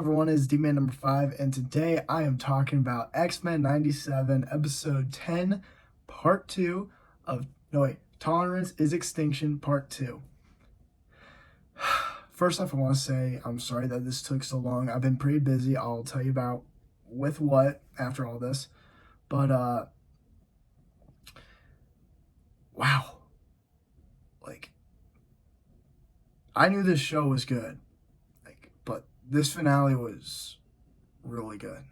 everyone, it's D-Man number 5, and today I am talking about X-Men '97, episode 10, part 2 of, Tolerance is Extinction, part 2. First off, I want to say I'm sorry that this took so long. I've been pretty busy. I'll tell you about with what after all this. But, wow. I knew this show was good. But this finale was really good.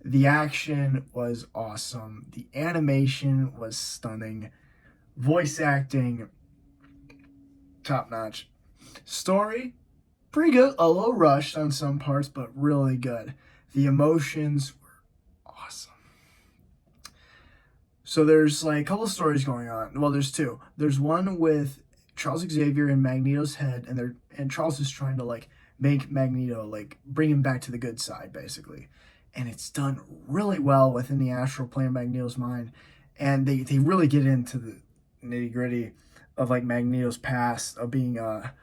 The action was awesome. The animation was stunning. Voice acting, top notch. Story, pretty good. A little rushed on some parts, but really good. The emotions were awesome. So there's like a couple of stories going on. Well, there's two. There's one with Charles Xavier and Magneto's head, and Charles is trying to make Magneto, bring him back to the good side, basically. And it's done really well within the astral plane of Magneto's mind. And they really get into the nitty gritty of Magneto's past of being a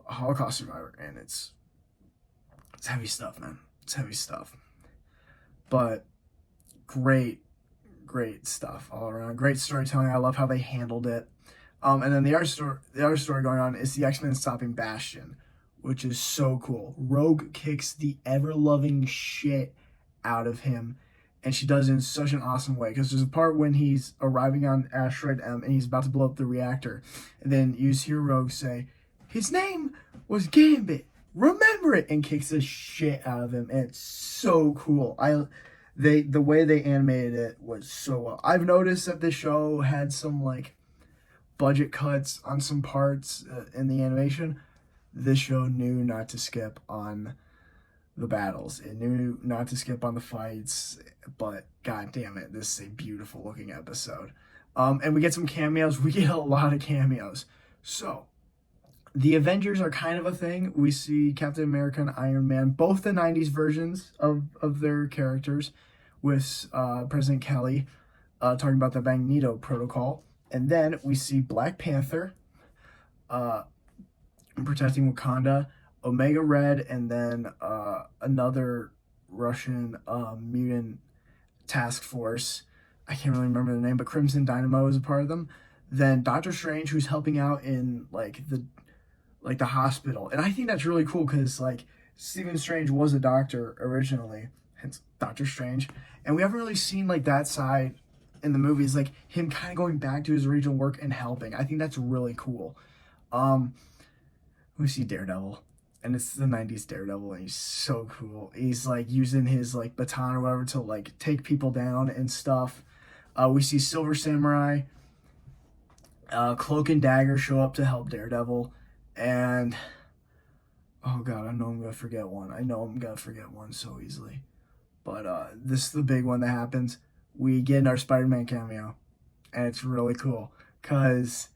Holocaust survivor. And it's heavy stuff, man. It's heavy stuff. But great stuff all around. Great storytelling. I love how they handled it. And then the other story going on is the X-Men stopping Bastion, which is so cool. Rogue kicks the ever-loving shit out of him, and she does it in such an awesome way. Because there's a part when he's arriving on Asteroid M, and he's about to blow up the reactor, and then you hear Rogue say, "His name was Gambit. Remember it," and kicks the shit out of him, and it's so cool. The way they animated it was so well. I've noticed that the show had some budget cuts on some parts in the animation. This show knew not to skip on the battles. It knew not to skip on the fights, but god damn it, this is a beautiful looking episode. And we get some cameos. We get a lot of cameos. So, the Avengers are kind of a thing. We see Captain America and Iron Man, both the 90s versions of their characters, with President Kelly talking about the Magneto Protocol. And then we see Black Panther protecting Wakanda, Omega Red, and then another Russian mutant task force. I can't really remember the name, but Crimson Dynamo is a part of them. Then Doctor Strange, who's helping out in the hospital. And I think that's really cool because Stephen Strange was a doctor originally, hence Doctor Strange. And we haven't really seen that side in the movies, him kind of going back to his original work and helping. I think that's really cool. We see Daredevil, and it's the 90s Daredevil, and he's so cool. He's using his baton or whatever to take people down and stuff. We see Silver Samurai, Cloak and Dagger show up to help Daredevil, and oh god, I know I'm gonna forget one so easily. But this is the big one that happens. We get our Spider-Man cameo, and it's really cool because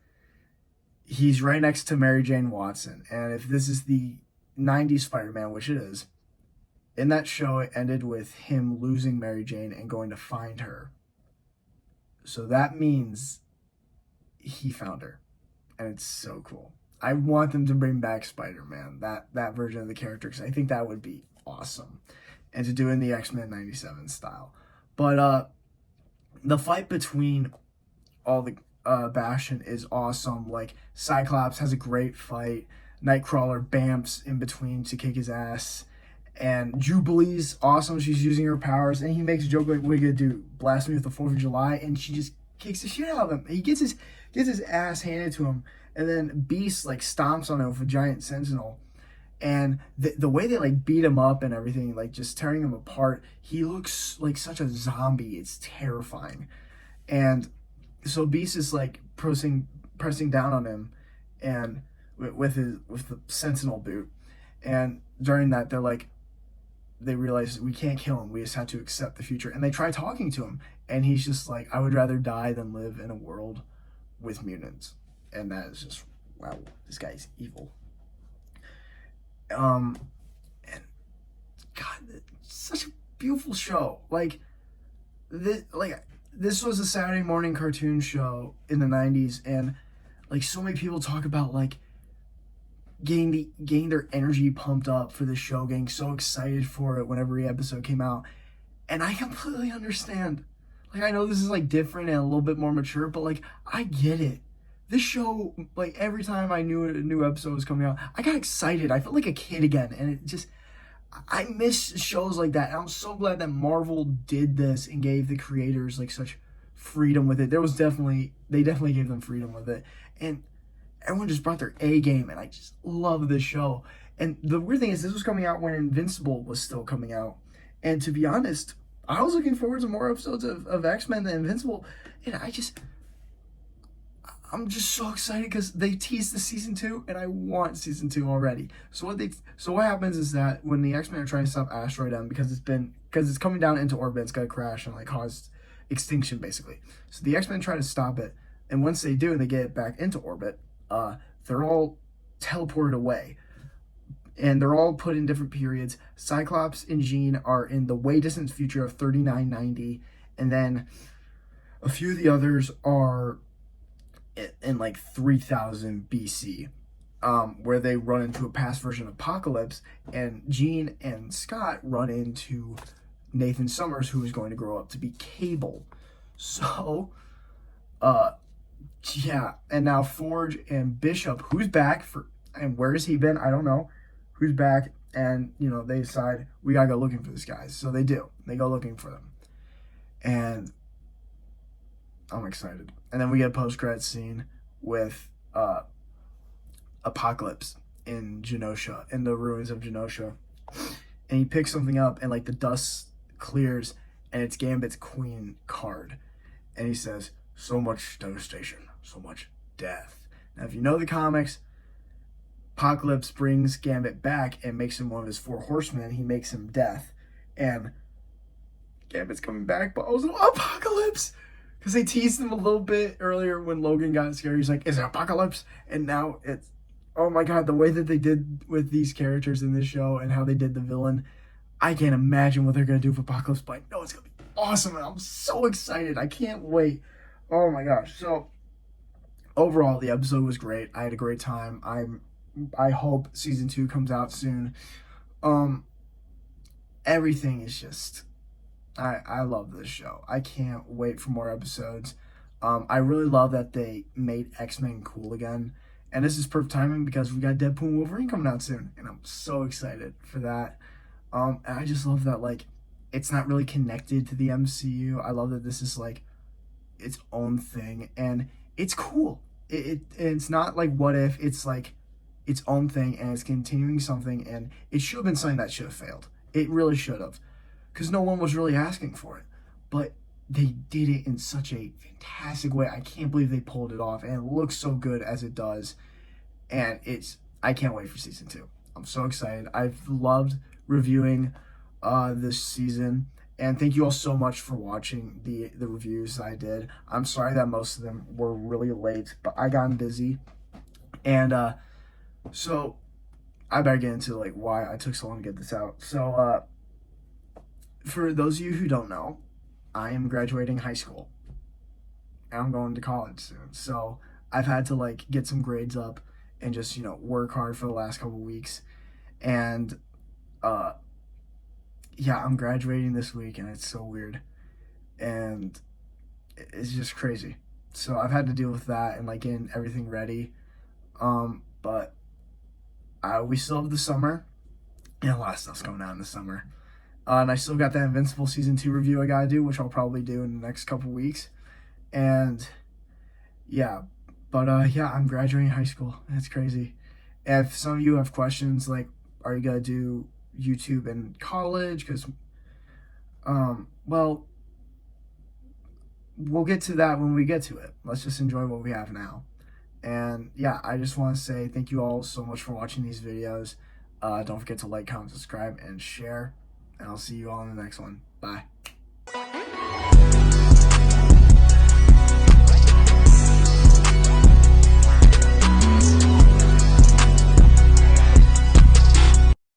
he's right next to Mary Jane Watson. And if this is the 90s Spider-Man, which it is, in that show it ended with him losing Mary Jane and going to find her. So that means he found her, and it's so cool. I want them to bring back Spider-Man, that version of the character, because I think that would be awesome, and to do it in the X-Men '97 style. But the fight between all the Bastion is awesome. Cyclops has a great fight. Nightcrawler bamps in between to kick his ass. And Jubilee's awesome. She's using her powers. And he makes a joke what are you gonna do? Blast me with the 4th of July? And she just kicks the shit out of him. He gets his ass handed to him. And then Beast stomps on him with a giant sentinel. And the way they beat him up and everything, just tearing him apart, he looks like such a zombie. It's terrifying. And so Beast is pressing down on him, and with the Sentinel boot. And during that, they realize we can't kill him. We just have to accept the future. And they try talking to him, and he's just I would rather die than live in a world with mutants. And that is just, wow, this guy's evil. And God, it's such a beautiful show. This was a Saturday morning cartoon show in the 90s, and so many people talk about getting their energy pumped up for the show, getting so excited for it when every episode came out. And I completely understand. Like, I know this is like different and a little bit more mature, but like, I get it. This show, like, every time I knew a new episode was coming out, I got excited. I felt like a kid again, and it just, I miss shows like that. And I'm so glad that Marvel did this and gave the creators like such freedom with it. They definitely gave them freedom with it, and everyone just brought their A game, and I just love this show. And the weird thing is, this was coming out when Invincible was still coming out, and to be honest, I was looking forward to more episodes of X-Men than Invincible, and I'm just so excited because they teased the season 2, and I want season 2 already. So what happens is that when the X-Men are trying to stop Asteroid M because it's coming down into orbit, it's gonna crash and like cause extinction basically. So the X-Men try to stop it, and once they do and they get it back into orbit, they're all teleported away. And they're all put in different periods. Cyclops and Jean are in the way distant future of 3990, and then a few of the others are in like 3000 BC, where they run into a past version of Apocalypse, and Jean and Scott run into Nathan Summers, who is going to grow up to be Cable. So, yeah, and now Forge and Bishop, who's back and where has he been? I don't know. Who's back? And they decide we gotta go looking for this guy. So they do. They go looking for them, and I'm excited. And then we get a post-credit scene with Apocalypse in Genosha, in the ruins of Genosha, and he picks something up, and like the dust clears, and it's Gambit's Queen card, and he says, "So much devastation, so much death." Now, if you know the comics, Apocalypse brings Gambit back and makes him one of his 4 horsemen. He makes him Death, and Gambit's coming back, but also Apocalypse, because they teased him a little bit earlier when Logan got scared. He's like, "Is it Apocalypse?" And now it's, oh my god, the way that they did with these characters in this show and how they did the villain, I can't imagine what they're gonna do with Apocalypse, but I know it's gonna be awesome, and I'm so excited. I can't wait. Oh my gosh. So overall, the episode was great. I had a great time. I hope season 2 comes out soon. Everything is just, I love this show. I can't wait for more episodes. I really love that they made X-Men cool again, and this is perfect timing because we got Deadpool and Wolverine coming out soon, and I'm so excited for that. And I just love that, like, it's not really connected to the MCU. I love that this is like its own thing, and it's cool. It's not like What If. It's like its own thing, and it's continuing something, and it should have been something that should have failed. It really should have, because no one was really asking for it, but they did it in such a fantastic way. I can't believe they pulled it off, and it looks so good as it does, and I can't wait for season 2. I'm so excited. I've loved reviewing this season, and thank you all so much for watching the reviews I did. I'm sorry that most of them were really late, but I got busy, and so I better get into like why I took so long to get this out. So for those of you who don't know, I am graduating high school, and I'm going to college soon. So I've had to like get some grades up and just work hard for the last couple weeks, and yeah, I'm graduating this week, and it's so weird, and it's just crazy. So I've had to deal with that and like getting everything ready, but we still have the summer, and a lot of stuff's coming out in the summer. And I still got that Invincible season 2 review I gotta do, which I'll probably do in the next couple weeks. And yeah, but yeah, I'm graduating high school. It's crazy. If some of you have questions like, are you gonna do YouTube in college? Because well, we'll get to that when we get to it. Let's just enjoy what we have now. And yeah, I just want to say thank you all so much for watching these videos. Don't forget to like, comment, subscribe, and share. And I'll see you all in the next one. Bye.